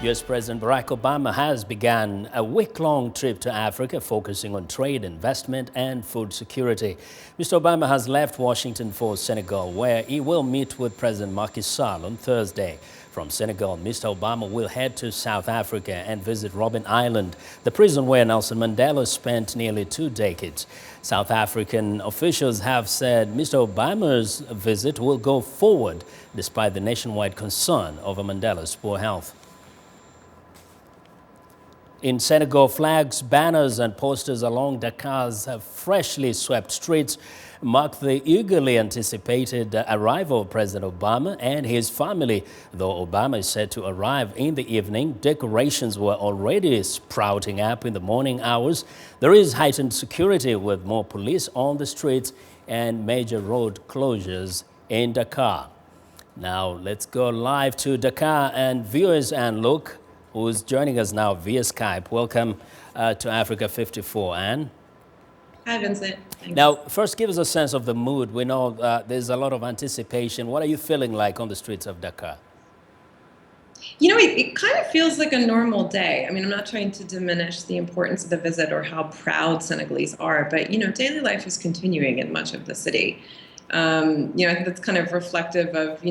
U.S. President Barack Obama has begun a week-long trip to Africa focusing on trade, investment and food security. Mr. Obama has left Washington for Senegal, where he will meet with President Macky Sall on Thursday. From Senegal, Mr. Obama will head to South Africa and visit Robben Island, the prison where Nelson Mandela spent nearly 2 decades. South African officials have said Mr. Obama's visit will go forward despite the nationwide concern over Mandela's poor health. In Senegal, flags, banners and posters along Dakar's freshly swept streets mark the eagerly anticipated arrival of President Obama and his family. Though Obama is set to arrive in the evening, decorations were already sprouting up in the morning hours. There is heightened security with more police on the streets and major road closures in Dakar. Now let's go live to Dakar and viewers and look who's joining us now via Skype. Welcome to Africa 54, Anne. Hi, Vincent. Thanks. Now, first give us a sense of the mood. We know there's a lot of anticipation. What are you feeling like on the streets of Dakar? You know, it kind of feels like a normal day. I mean, I'm not trying to diminish the importance of the visit or how proud Senegalese are, but, you know, daily life is continuing in much of the city. I think that's kind of reflective of,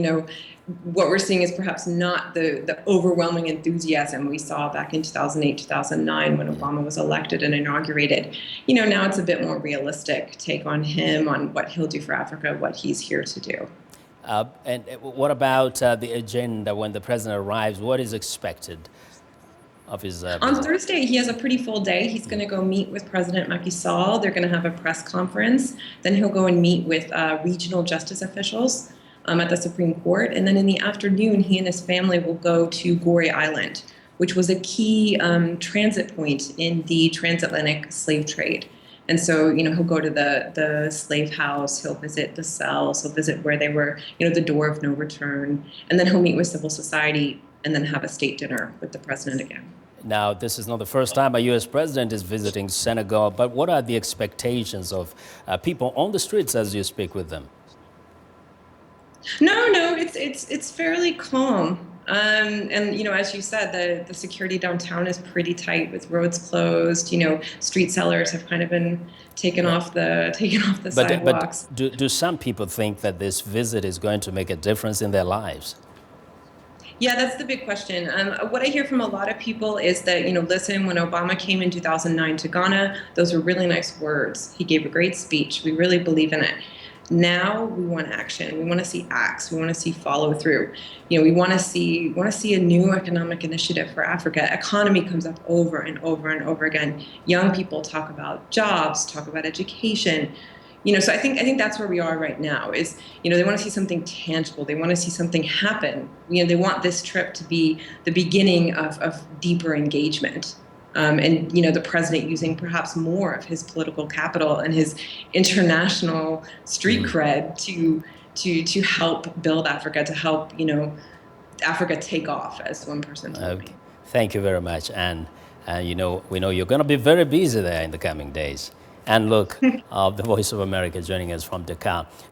what we're seeing is perhaps not the overwhelming enthusiasm we saw back in 2008, 2009 when Obama was elected and inaugurated. Now it's a bit more realistic take on him, on what he'll do for Africa, what he's here to do. And what about the agenda when the president arrives? What is expected of his On Thursday, he has a pretty full day. He's going to go meet with President Macky Sall. They're going to have a press conference. Then he'll go and meet with regional justice officials at the Supreme Court. And then in the afternoon, he and his family will go to Gorée Island, which was a key transit point in the transatlantic slave trade. And so, he'll go to the slave house, he'll visit the cells, he'll visit where they were, the door of no return. And then he'll meet with civil society and then have a state dinner with the president again. Now, this is not the first time a U.S. president is visiting Senegal, but what are the expectations of people on the streets as you speak with them? No, it's fairly calm. And as you said, the security downtown is pretty tight with roads closed. Street sellers have kind of been taken off the sidewalks. But do some people think that this visit is going to make a difference in their lives? Yeah, that's the big question. What I hear from a lot of people is that, listen, when Obama came in 2009 to Ghana, those were really nice words. He gave a great speech. We really believe in it. Now we want action. We want to see acts. We want to see follow through. We want to see a new economic initiative for Africa. Economy comes up over and over and over again. Young people talk about jobs, talk about education. So I think that's where we are right now is, they want to see something tangible. They want to see something happen. They want this trip to be the beginning of deeper engagement. And the president using perhaps more of his political capital and his international street cred to help build Africa, to help, Africa take off, as one person told me. Thank you very much. And we know you're going to be very busy there in the coming days. And look, the Voice of America joining us from Dakar.